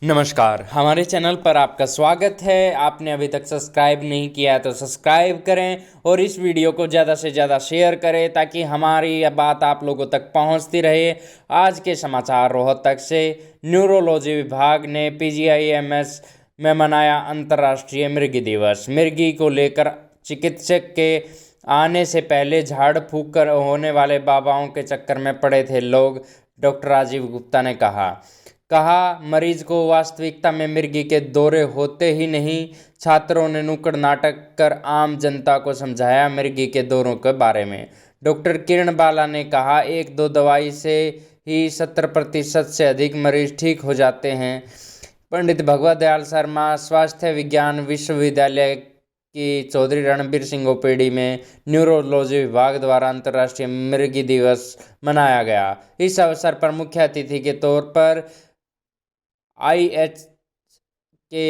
नमस्कार, हमारे चैनल पर आपका स्वागत है। आपने अभी तक सब्सक्राइब नहीं किया तो सब्सक्राइब करें और इस वीडियो को ज़्यादा से ज़्यादा शेयर करें ताकि हमारी यह बात आप लोगों तक पहुंचती रहे। आज के समाचार रोहतक से। न्यूरोलॉजी विभाग ने पीजीआईएमएस में मनाया अंतर्राष्ट्रीय मृगी दिवस। मृगी को लेकर चिकित्सक के आने से पहले झाड़ फूंक कर होने वाले बाबाओं के चक्कर में पड़े थे लोग, डॉक्टर राजीव गुप्ता ने कहा मरीज को वास्तविकता में मिर्गी के दौरे होते ही नहीं। छात्रों ने नुक्कड़ नाटक कर आम जनता को समझाया मिर्गी के दौरों के बारे में। डॉक्टर किरण बाला ने कहा 1-2 दवाई से ही 70% से अधिक मरीज ठीक हो जाते हैं। पंडित भगवत दयाल शर्मा स्वास्थ्य विज्ञान विश्वविद्यालय की चौधरी रणबीर सिंह ओपीडी में न्यूरोलॉजी विभाग द्वारा अंतर्राष्ट्रीय मृगी दिवस मनाया गया। इस अवसर पर मुख्य अतिथि के तौर पर IH के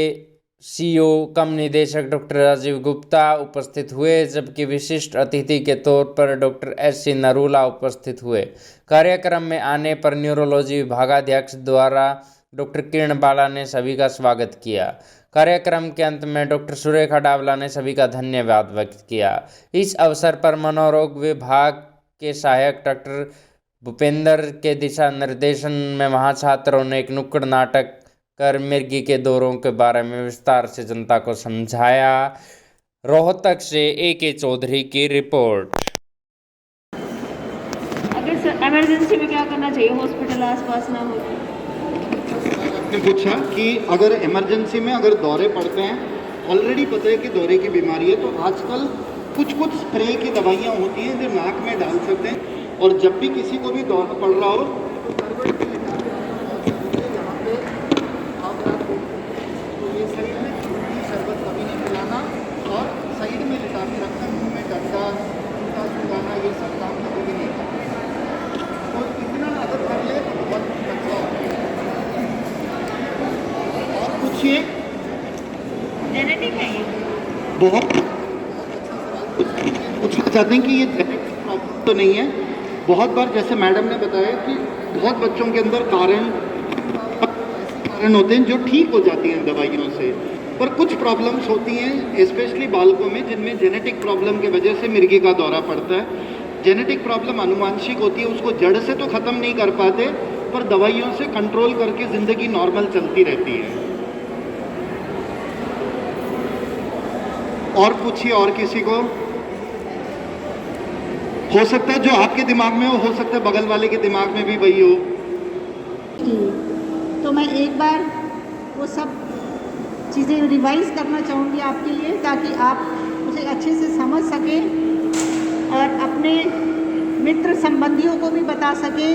CEO कम निदेशक डॉक्टर राजीव गुप्ता उपस्थित हुए, जबकि विशिष्ट अतिथि के तौर पर डॉक्टर SC नरूला उपस्थित हुए। कार्यक्रम में आने पर न्यूरोलॉजी विभागाध्यक्ष द्वारा डॉक्टर किरण बाला ने सभी का स्वागत किया। कार्यक्रम के अंत में डॉक्टर सुरेखा डावला ने सभी का धन्यवाद व्यक्त किया। इस अवसर पर मनोरोग विभाग के सहायक डॉक्टर भूपेंद्र के दिशा निर्देशन में वहाँ छात्रों ने एक नुक्कड़ नाटक कर मिर्गी के दौरों के बारे में विस्तार से जनता को समझाया। रोहतक से AK चौधरी की रिपोर्ट। अगर सर इमरजेंसी में क्या करना चाहिए, हॉस्पिटल आसपास ना हो? आपने पूछा कि अगर इमरजेंसी में अगर दौरे पड़ते हैं, ऑलरेडी पता है कि दौरे की बीमारी है, तो आजकल कुछ स्प्रे की दवाइयाँ होती हैं जो नाक में डाल सकते हैं, और जब भी किसी को भी दौरा पड़ रहा हो तो ये साइड में शरबत कभी नहीं पिलाना और साइड में लिटा के रखना, मुँह में डंडा सुलाना, ये सब काम कभी भी नहीं करना। तो इतना आदत कर ले तो बहुत अच्छा होगा। और कुछ ये जेनेटिक है, ये बहुत पूछना चाहते हैं कि ये जेनेटिक प्रॉब्लम तो नहीं है। बहुत बार जैसे मैडम ने बताया कि बहुत बच्चों के अंदर कारण होते हैं जो ठीक हो जाती हैं दवाइयों से, पर कुछ प्रॉब्लम्स होती हैं स्पेशली बालकों में जिनमें जेनेटिक प्रॉब्लम की वजह से मिर्गी का दौरा पड़ता है। जेनेटिक प्रॉब्लम आनुवांशिक होती है, उसको जड़ से तो ख़त्म नहीं कर पाते, पर दवाइयों से कंट्रोल करके ज़िंदगी नॉर्मल चलती रहती है। और पूछिए, और किसी को हो सकता है जो आपके दिमाग में हो सकता है बगल वाले के दिमाग में भी वही हो। तो मैं एक बार वो सब चीज़ें रिवाइज करना चाहूँगी आपके लिए, ताकि आप उसे अच्छे से समझ सकें और अपने मित्र संबंधियों को भी बता सकें,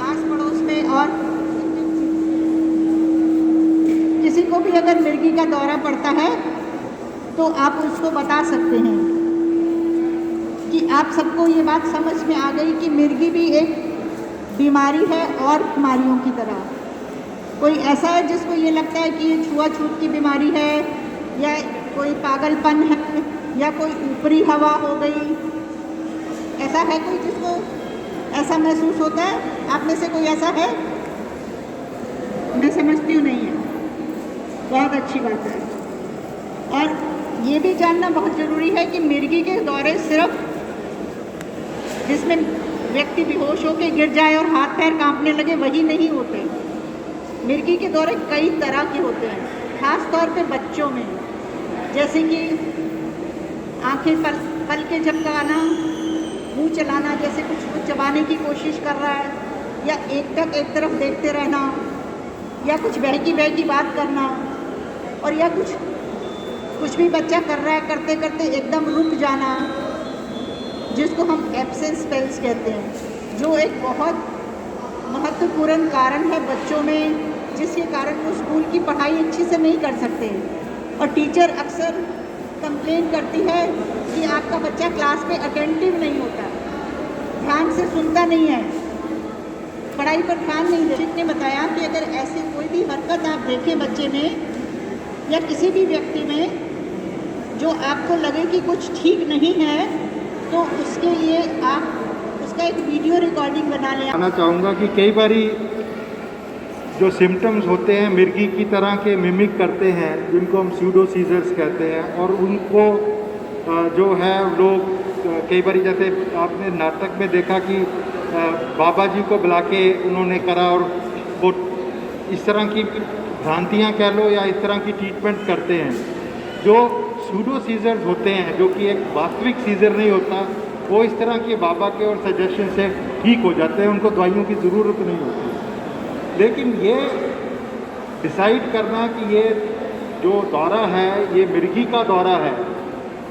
आस पड़ोस में, और किसी को भी अगर मिर्गी का दौरा पड़ता है तो आप उसको बता सकते हैं कि आप सबको ये बात समझ में आ गई कि मिर्गी भी एक बीमारी है और बीमारियों की तरह। कोई ऐसा है जिसको ये लगता है कि ये छुआछूत की बीमारी है, या कोई पागलपन है, या कोई ऊपरी हवा हो गई, ऐसा है कोई जिसको ऐसा महसूस होता है? आप में से कोई ऐसा है? मैं समझती हूँ नहीं है। बहुत अच्छी बात है। और ये भी जानना बहुत ज़रूरी है कि मिर्गी के दौरे सिर्फ जिसमें व्यक्ति बेहोश होकर गिर जाए और हाथ पैर कांपने लगे वही नहीं होते। मिर्गी के दौरे कई तरह के होते हैं, खास तौर पे बच्चों में, जैसे कि आंखें पल के झपकाना, मुंह चलाना जैसे कुछ चबाने की कोशिश कर रहा है, या एक तरफ देखते रहना, या कुछ बहकी बात करना, और या कुछ भी बच्चा कर रहा है, करते करते एकदम रुक जाना, जिसको हम एब्सेंस स्पेल्स कहते हैं, जो एक बहुत महत्वपूर्ण कारण है बच्चों में, जिसके कारण वो स्कूल की पढ़ाई अच्छे से नहीं कर सकते। और टीचर अक्सर कंप्लेन करती है कि आपका बच्चा क्लास में अटेंटिव नहीं होता, ध्यान से सुनता नहीं है, पढ़ाई पर ध्यान नहीं देता। शिक्षक ने बताया कि अगर ऐसी कोई भी हरकत आप देखें बच्चे में या किसी भी व्यक्ति में जो आपको लगे कि कुछ ठीक नहीं है, तो उसके लिए आप उसका एक वीडियो रिकॉर्डिंग बना लें। कहना चाहूँगा कि कई बारी जो सिम्टम्स होते हैं मिर्गी की तरह के मिमिक करते हैं, जिनको हम स्यूडो सीजर्स कहते हैं, और उनको जो है लोग कई बार, जैसे आपने नाटक में देखा कि बाबा जी को बुला के उन्होंने करा, और वो इस तरह की भ्रांतियाँ कह लो या इस तरह की ट्रीटमेंट करते हैं। जो स्यूडो सीजर्स होते हैं, जो कि एक वास्तविक सीजर नहीं होता, वो इस तरह के बाबा के और सजेशन से ठीक हो जाते हैं, उनको दवाइयों की ज़रूरत नहीं होती। लेकिन ये डिसाइड करना कि ये जो दौरा है ये मिर्गी का दौरा है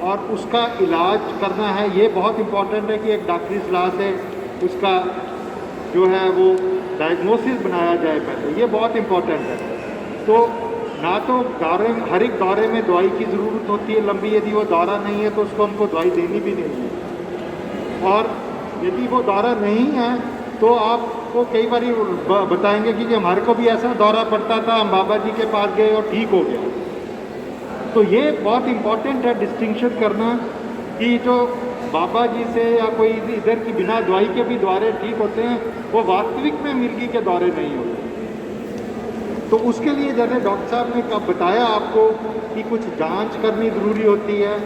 और उसका इलाज करना है, ये बहुत इम्पॉर्टेंट है कि एक डॉक्टरी सलाह से उसका जो है वो डायग्नोसिस बनाया जाए पहले, ये बहुत इम्पॉर्टेंट है। तो ना तो हर एक दौरे में दवाई की ज़रूरत होती है लंबी, यदि वो दौरा नहीं है तो उसको हमको दवाई देनी भी नहीं है, और यदि वो दौरा नहीं है तो आपको कई बार बताएंगे कि हमारे को भी ऐसा दौरा पड़ता था, हम बाबा जी के पास गए और ठीक हो गया। तो ये बहुत इम्पॉर्टेंट है डिस्टिंक्शन करना कि जो बाबा जी से या कोई इधर की बिना दवाई के भी दौरे ठीक होते हैं, वो वास्तविक में मिर्गी के दौरे नहीं होते। तो उसके लिए जैसे डॉक्टर साहब ने कब बताया आपको कि कुछ जांच करनी ज़रूरी होती है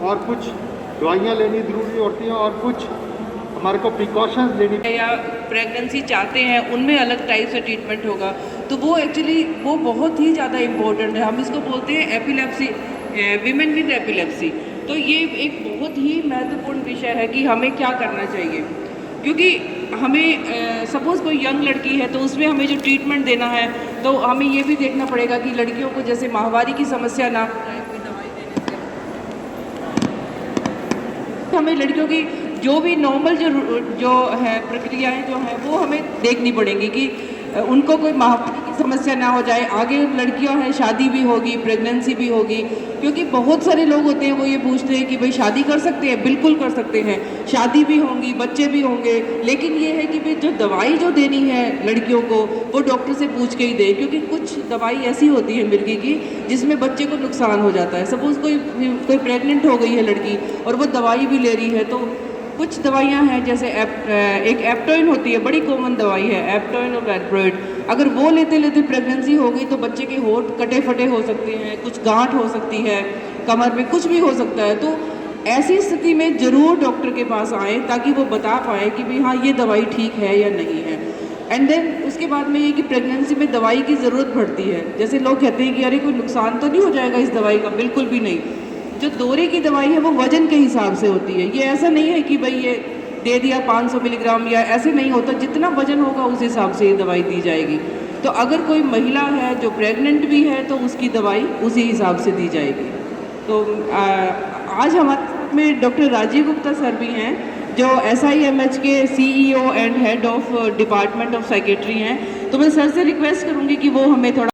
और कुछ दवाइयाँ लेनी ज़रूरी होती हैं और कुछ हमारे को प्रिकॉशंस लेनी, या प्रेगनेंसी चाहते हैं उनमें अलग टाइप से ट्रीटमेंट होगा, तो वो एक्चुअली वो बहुत ही ज़्यादा इम्पोर्टेंट है। हम इसको बोलते हैं एपिलेप्सी, विमेन विद एपिलेप्सी। तो ये एक बहुत ही महत्वपूर्ण विषय है कि हमें क्या करना चाहिए, क्योंकि हमें सपोज़ कोई यंग लड़की है तो उसमें हमें जो ट्रीटमेंट देना है तो हमें ये भी देखना पड़ेगा कि लड़कियों को जैसे माहवारी की समस्या ना दवाई देने से, हमें लड़कियों की जो भी नॉर्मल जो है प्रक्रियाएं जो हैं वो हमें देखनी पड़ेंगी कि उनको कोई माहवारी की समस्या ना हो जाए। आगे लड़कियां हैं, शादी भी होगी, प्रेगनेंसी भी होगी, क्योंकि बहुत सारे लोग होते हैं वो ये पूछते हैं कि भाई शादी कर सकते हैं, बिल्कुल कर सकते हैं, शादी भी होंगी, बच्चे भी होंगे, लेकिन ये है कि भाई जो दवाई जो देनी है लड़कियों को वो डॉक्टर से पूछ के ही दे, क्योंकि कुछ दवाई ऐसी होती है मिर्गी की जिसमें बच्चे को नुकसान हो जाता है। सपोज़ कोई प्रेग्नेंट हो गई है लड़की और वो दवाई भी ले रही है, तो कुछ दवाइयाँ हैं जैसे एक एप्टोइन होती है, बड़ी कॉमन दवाई है एप्टोइन और वैल्प्रोइड, अगर वो लेते लेते प्रेगनेंसी हो गई तो बच्चे के होंठ कटे फटे हो सकते हैं, कुछ गांठ हो सकती है, कमर में कुछ भी हो सकता है। तो ऐसी स्थिति में ज़रूर डॉक्टर के पास आएँ ताकि वो बता पाए कि भाई हाँ ये दवाई ठीक है या नहीं है। एंड देन उसके बाद में ये कि प्रेगनेंसी में दवाई की ज़रूरत पड़ती है। जैसे लोग कहते हैं कि अरे कोई नुकसान तो नहीं हो जाएगा इस दवाई का, बिल्कुल भी नहीं। जो दौरे की दवाई है वो वजन के हिसाब से होती है, ये ऐसा नहीं है कि भाई ये दे दिया 500 मिलीग्राम या ऐसे नहीं होता, जितना वजन होगा उस हिसाब से ये दवाई दी जाएगी। तो अगर कोई महिला है जो प्रेग्नेंट भी है तो उसकी दवाई उसी हिसाब से दी जाएगी। तो आज हमारे साथ में डॉक्टर राजीव गुप्ता सर भी हैं जो SIMH के CEO and head of department of psychiatry हैं। तो मैं सर से रिक्वेस्ट करूँगी कि वो हमें थोड़ा